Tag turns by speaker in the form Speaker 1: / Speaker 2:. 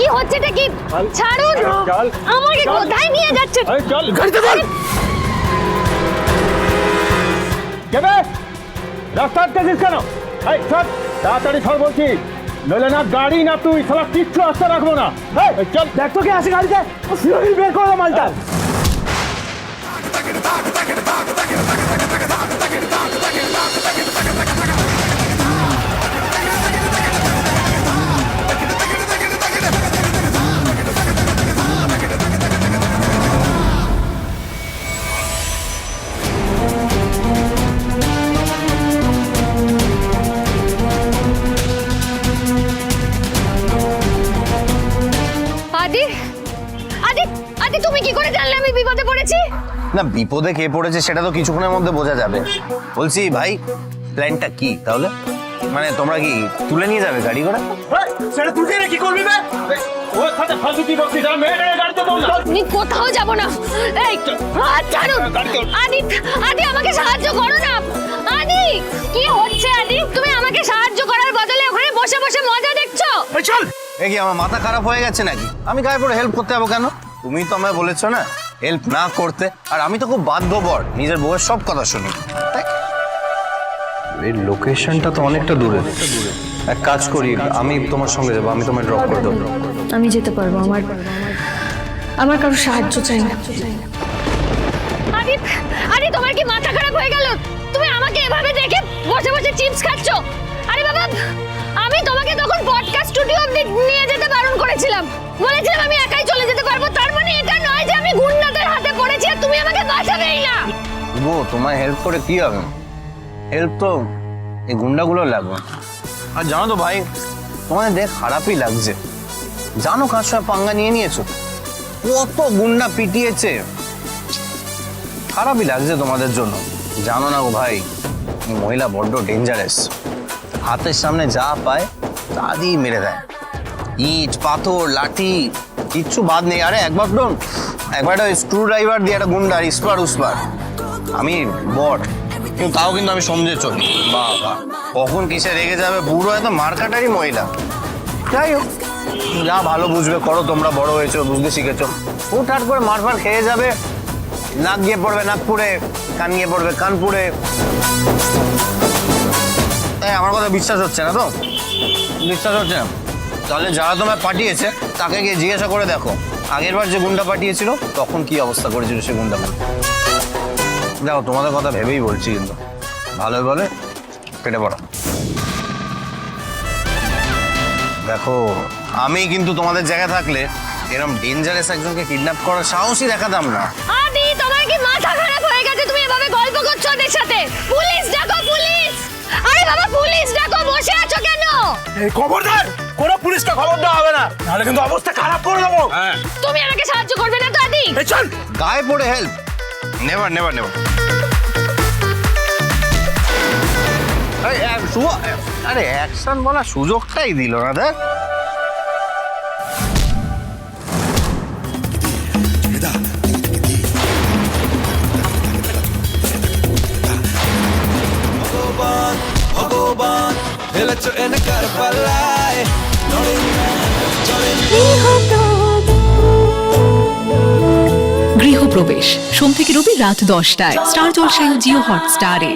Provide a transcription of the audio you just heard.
Speaker 1: কি হচ্ছে এটা কি? ছাড়ুন, আমাকে কোথায় নিয়ে যাচ্ছেন?
Speaker 2: চল গাড়িতে বল। কেবে রাস্তা আটকেছিস কেন? এই চল তাড়াতাড়ি সর বলছি, নইলে না গাড়ি না তুই সালা কিচ্ছু আস্তে রাখবো না। এই চল, দেখ তো কে আছে গাড়িতে, সিঁড়ি বের করো মালটা।
Speaker 1: আদি, আদি, আদি তুমি কি করে জানলে আমি বিপদে পড়েছি?
Speaker 3: না, বিপদে কে পড়েছে সেটা তো কিছুক্ষণের মধ্যে বোঝা যাবে। বলছি ভাই, প্ল্যানটা কি তাহলে? মানে তোমরা কি তুলে নিয়ে যাবে গাড়ি করে?
Speaker 2: সেটা তুই কি করবি বে? ওর সাথে ফালতু কি করছিস? আমি মেয়েটাকে গাড়িতে তোল না।
Speaker 1: আমি কোথাও যাব না। এই ছাড়ুন। আদি, আদি আমাকে সাহায্য করো না। আদি, কি হচ্ছে আদি? তুমি আমাকে সাহায্য করার বদলে ওখানে বসে বসে মজা দেখছো?
Speaker 2: এই চল।
Speaker 3: এ কি আমার মাথা খারাপ হয়ে গেছে নাকি? আমি গায়ে পড়ে হেল্প করতে যাবো কেন? তুমি তো আমায় বলেছো না হেল্প না করতে, আর আমি তো খুব বাধ্যবর নিজের বউয়ের সব কথা শুনি।
Speaker 4: এই লোকেশনটা তো অনেকটা দূরে। এক কাজ করি, আমি তোমার সঙ্গে যাবো, আমি তোমায় ড্রপ করে দেবো।
Speaker 1: আমি যেতে পারবো, আমার কারো সাহায্য চাই না। আদি, আদি তোমার কি মাথা খারাপ হয়ে গেল? তুমি আমাকে এভাবে দেখে বসে বসে চিপস খাচ্ছো? আরে বাবা, আমি তোমাকে তখন পডকাস্ট স্টুডিও নিয়ে যেতে বারণ করেছিলাম, বলেছিলাম আমি একাই চলে যেতে পারবো। তার মানে এটা নয় যে আমি গুন্ডাদের হাতে পড়েছি আর তুমি আমাকে বাঁচাবেই না।
Speaker 3: গো, তোমায় হেল্প করে কি হবে? হেল্প তো এই গুন্ডাগুলো লাগবে। আর জানো তো ভাই, তোমাদের দেখ খারাপই লাগছে। জানো কার সঙ্গে পাঙ্গা নিয়ে নিয়েছো? কত গুন্ডা পিটিয়েছে, খারাপই লাগছে তোমাদের জন্য। জানো না গো ভাই, এই মহিলা বড্ড ডেঞ্জারাস। হাতের সামনে যা পায় তা দিয়েই মেরে দেয়। ইট পাথর লাঠি কিচ্ছু বাদ নেই। আরে একবার একটা স্ক্রু ড্রাইভার দিয়ে একটা গুন্ডার ইস্পার উস্পার। আমি বট, কিন্তু তাও কিন্তু আমি সমঝে চলি। বাবা, কখন কিসে রেগে যাবে, পুরো হয়তো মার্কাটারই মহিলা। যাই হোক, যা ভালো বুঝবে করো, তোমরা বড় হয়েছো, বুঝতে শিখেছো। হুটহাট করে মারফার খেয়ে যাবে, নাক গিয়ে পড়বে নাগপুরে, কান গিয়ে পড়বে কানপুরে। তাই আমার কথা বিশ্বাস হচ্ছে না তো? বিশ্বাস হচ্ছে না? তাহলে যারা তোমায় পাঠিয়েছে তাকে গিয়ে জিজ্ঞাসা করে দেখো, আগের বার যে গুন্ডা পাঠিয়েছিল তখন কি অবস্থা করেছিল সে গুন্ডাগুলো। দেখো, তোমাদের কথা ভেবেই বলছি, কিন্তু ভালোই বলে পেটে পড়া। দেখো, আমি কিন্তু তোমাদের জায়গায় থাকলে এরকম ডেঞ্জারাস একজনকে কিডন্যাপ করার সাহসই দেখাতাম না।
Speaker 1: আদি, তোমার কি মাথা খারাপ হয়ে গেছে? তুমি এভাবে গল্প করছো ওদের সাথে? পুলিশ ডাকো, পুলিশ! আরে বাবা, পুলিশ ডাকো, বসে আছো কেন?
Speaker 2: এই খবরদার, কোনো পুলিশকে খবর দেওয়া হবে না, নাহলে কিন্তু অবস্থা খারাপ করে দেবো।
Speaker 1: তুমি আমাকে সাহায্য করবে না তো আদি?
Speaker 2: এই চল।
Speaker 3: গায়ে পড়ে হেল্প নেভার নেভার নেভার। আরে অ্যাকশন বলার সুযোগটাই দিল না। দেখ,
Speaker 5: গৃহপ্রবেশ সোম থেকে রবি রাত 10টায় স্টার জলসায় ও জিও হটস্টারে।